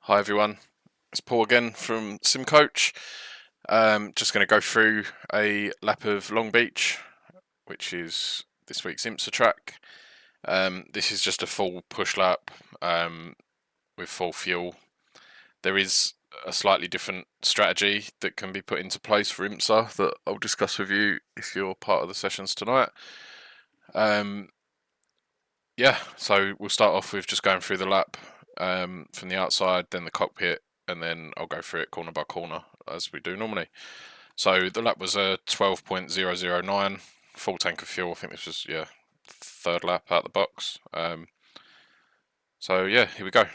Hi everyone, it's Paul again from SimCoach. Just going to go through a lap of Long Beach, which is this week's IMSA track. This is just a full push lap with full fuel. There is a slightly different strategy that can be put into place for IMSA that I'll discuss with you if you're part of the sessions tonight. So we'll start off with just going through the lap from the outside, then the cockpit, and then I'll go through it corner by corner as we do normally. So the lap was a 12.009, full tank of fuel. I think this was third lap out the box. Here we go.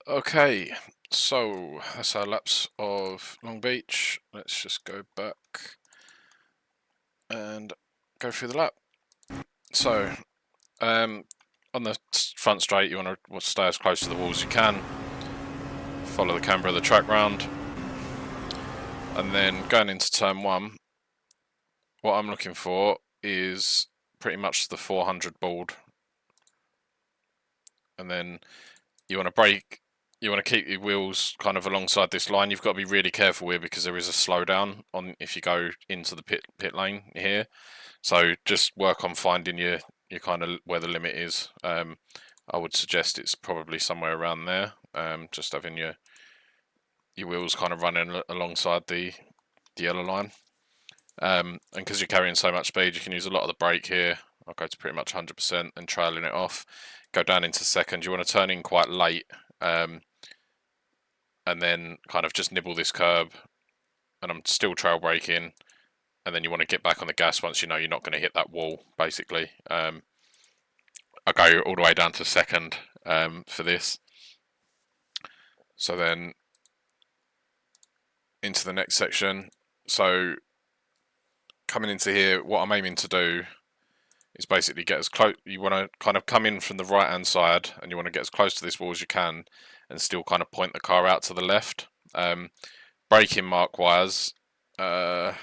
Okay, so that's our laps of Long Beach. Let's just go back and go through the lap. So, on the front straight, you want to stay as close to the wall as you can. Follow the camber of the track round. And then going into turn one, what I'm looking for is pretty much the 400 board. And then you want to brake, you want to keep your wheels kind of alongside this line. You've got to be really careful here because there is a slowdown on if you go into the pit lane here. So just work on finding your kind of where the limit is. I would suggest it's probably somewhere around there. Just having your wheels kind of running alongside the yellow line. And because you're carrying so much speed, you can use a lot of the brake here. I'll go to pretty much 100% and trailing it off. Go down into second. You want to turn in quite late, and then kind of just nibble this curb. And I'm still trail braking, and then you want to get back on the gas once you know you're not going to hit that wall. Basically, I go all the way down to second for this. So then into the next section. So coming into here, what I'm aiming to do is basically get as close. You want to kind of come in from the right hand side, and you want to get as close to this wall as you can, and still kind of point the car out to the left. Braking mark wise, to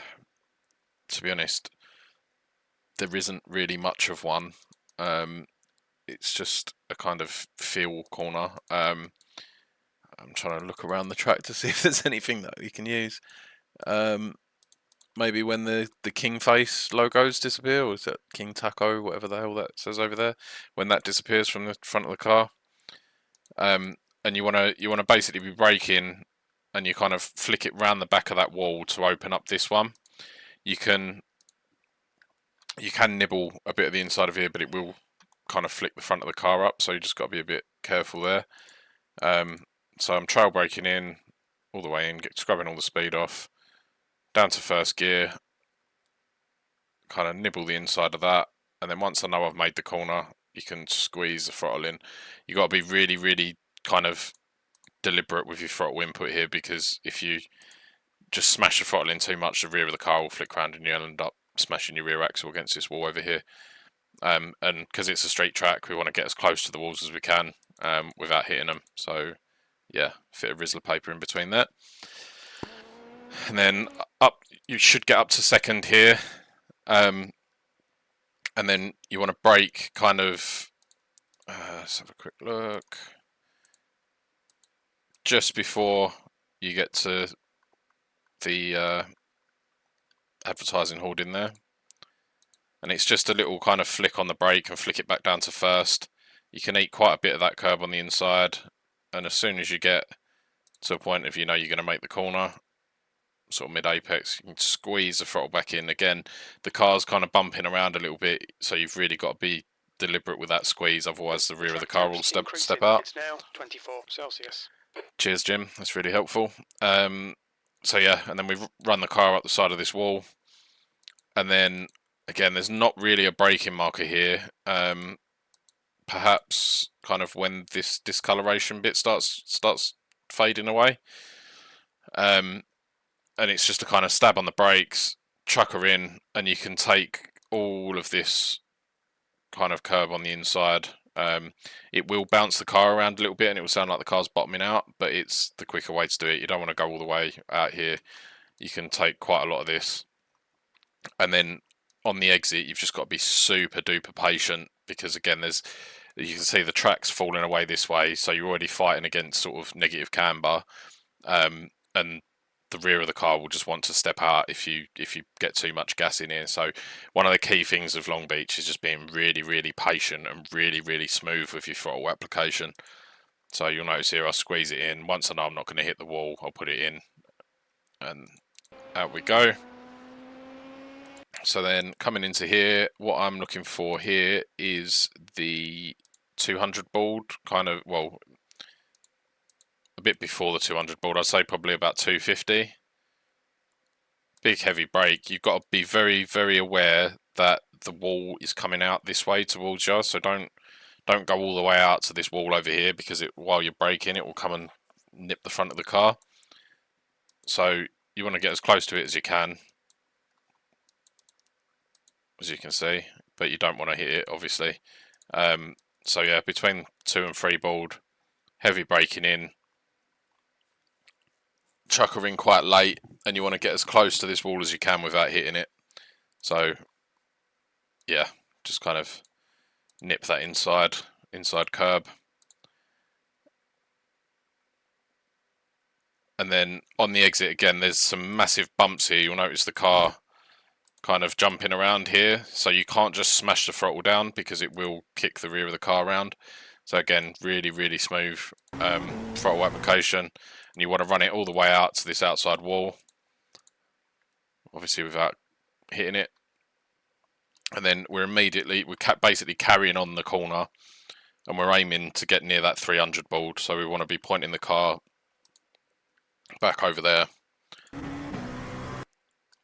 be honest, there isn't really much of one. It's just a kind of feel corner. I'm trying to look around the track to see if there's anything that we can use. Maybe when the King Face logos disappear, or is that King Taco, whatever the hell that says over there, when that disappears from the front of the car. And you wanna basically be braking, and you kind of flick it round the back of that wall to open up this one. You can nibble a bit of the inside of here, but it will kind of flick the front of the car up, so you just got to be a bit careful there. So I'm trail braking in, all the way in, scrubbing all the speed off, down to first gear, kind of nibble the inside of that, and then once I know I've made the corner, you can squeeze the throttle in. You got to be really, really kind of deliberate with your throttle input here, because if you just smash the throttle in too much, the rear of the car will flick around and you'll end up smashing your rear axle against this wall over here. And because it's a straight track, we want to get as close to the walls as we can without hitting them. So yeah, fit a Rizzler paper in between that. And then up, you should get up to second here. And then you want to brake kind of, let's have a quick look, just before you get to the advertising hoarding there. And it's just a little kind of flick on the brake and flick it back down to first. You can eat quite a bit of that curb on the inside, and as soon as you get to a point of, you know, you're going to make the corner, sort of mid-apex, you can squeeze the throttle back in. Again, the car's kind of bumping around a little bit, so you've really got to be deliberate with that squeeze, otherwise the rear of the car will step out. It's now 24 Celsius. Cheers, Jim. That's really helpful. So yeah, and then we run the car up the side of this wall, and then again, there's not really a braking marker here. Perhaps kind of when this discoloration bit starts fading away, and it's just a kind of stab on the brakes, chuck her in, and you can take all of this kind of curb on the inside. It will bounce the car around a little bit, and it will sound like the car's bottoming out, but it's the quicker way to do it. You don't want to go all the way out here. You can take quite a lot of this, and then on the exit, you've just got to be super duper patient, because again, you can see the track's falling away this way, so you're already fighting against sort of negative camber, and the rear of the car will just want to step out if you get too much gas in here. So one of the key things of Long Beach is just being really, really patient and really, really smooth with your throttle application. So you'll notice here I squeeze it in. Once I know I'm not going to hit the wall, I'll put it in, and out we go. So then coming into here, what I'm looking for here is the 200 board, kind of, well, a bit before the 200 board. I'd say probably about 250. Big heavy brake. You've got to be very, very aware that the wall is coming out this way towards you. So don't go all the way out to this wall over here, because while you're braking, it will come and nip the front of the car. So you want to get as close to it as you can, as you can see, but you don't want to hit it, obviously. So yeah, between 2 and 3 board, heavy braking in, chuck her in quite late, and you want to get as close to this wall as you can without hitting it. So yeah, just kind of nip that inside curb. And then on the exit again, there's some massive bumps here. You'll notice the car kind of jumping around here, so you can't just smash the throttle down, because it will kick the rear of the car around. So again, really, really smooth throttle application, and you want to run it all the way out to this outside wall, obviously without hitting it. And then we're basically carrying on the corner, and we're aiming to get near that 300 board. So we want to be pointing the car back over there,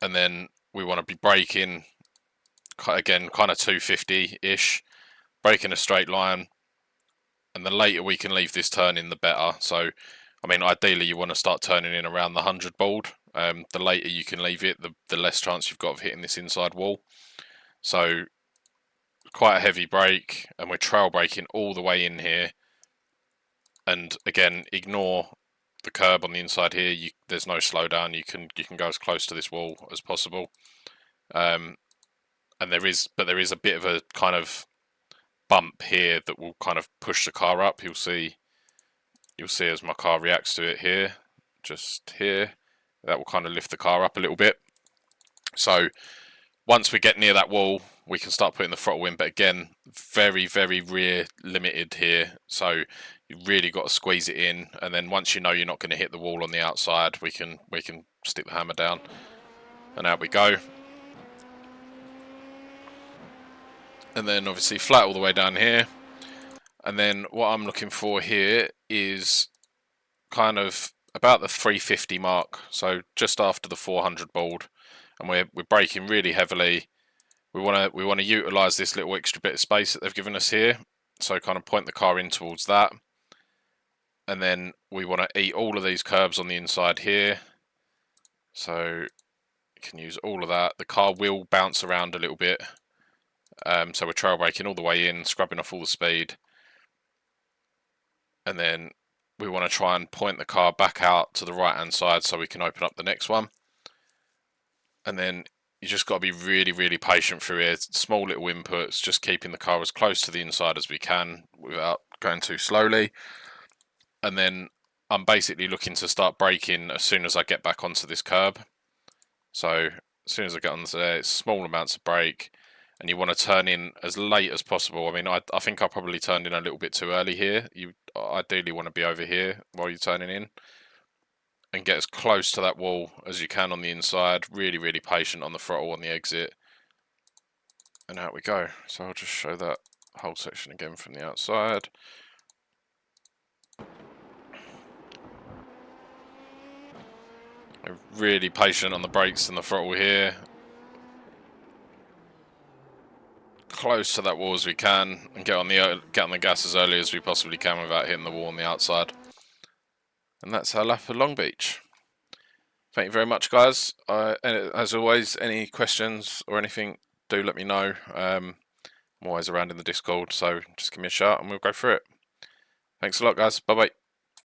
and then we want to be braking again, kind of 250-ish, braking a straight line. And the later we can leave this turn in, the better. So, I mean, ideally you want to start turning in around the 100 board. The later you can leave it, the less chance you've got of hitting this inside wall. So, quite a heavy brake, and we're trail braking all the way in here. And again, ignore the curb on the inside here. There's no slowdown. You can go as close to this wall as possible. And there is a bit of a kind of bump here that will kind of push the car up. You'll see you'll see as my car reacts to it here, just here, that will kind of lift the car up a little bit. So once we get near that wall, we can start putting the throttle in, but again, very, very rear limited here. So you really got to squeeze it in, and then once you know you're not going to hit the wall on the outside, we can stick the hammer down, and out we go. And then obviously flat all the way down here. And then what I'm looking for here is kind of about the 350 mark, so just after the 400 board, and we're braking really heavily. We want to utilize this little extra bit of space that they've given us here, so kind of point the car in towards that, and then we want to eat all of these curbs on the inside here, so you can use all of that. The car will bounce around a little bit, so we're trail braking all the way in, scrubbing off all the speed, and then we want to try and point the car back out to the right hand side so we can open up the next one. And then you just got to be really, really patient through here. Small little inputs, just keeping the car as close to the inside as we can without going too slowly. And then I'm basically looking to start braking as soon as I get back onto this curb. So as soon as I get onto there, it's small amounts of brake, and you want to turn in as late as possible. I mean, I think I probably turned in a little bit too early here. You ideally want to be over here while you're turning in, and get as close to that wall as you can on the inside. Really, really patient on the throttle on the exit. And out we go. So I'll just show that whole section again from the outside. We're really patient on the brakes and the throttle here. Close to that wall as we can, and get on the gas as early as we possibly can without hitting the wall on the outside. And that's our lap of Long Beach. Thank you very much, guys. As always, any questions or anything, do let me know. I'm always around in the Discord, so just give me a shout and we'll go through it. Thanks a lot, guys. Bye-bye.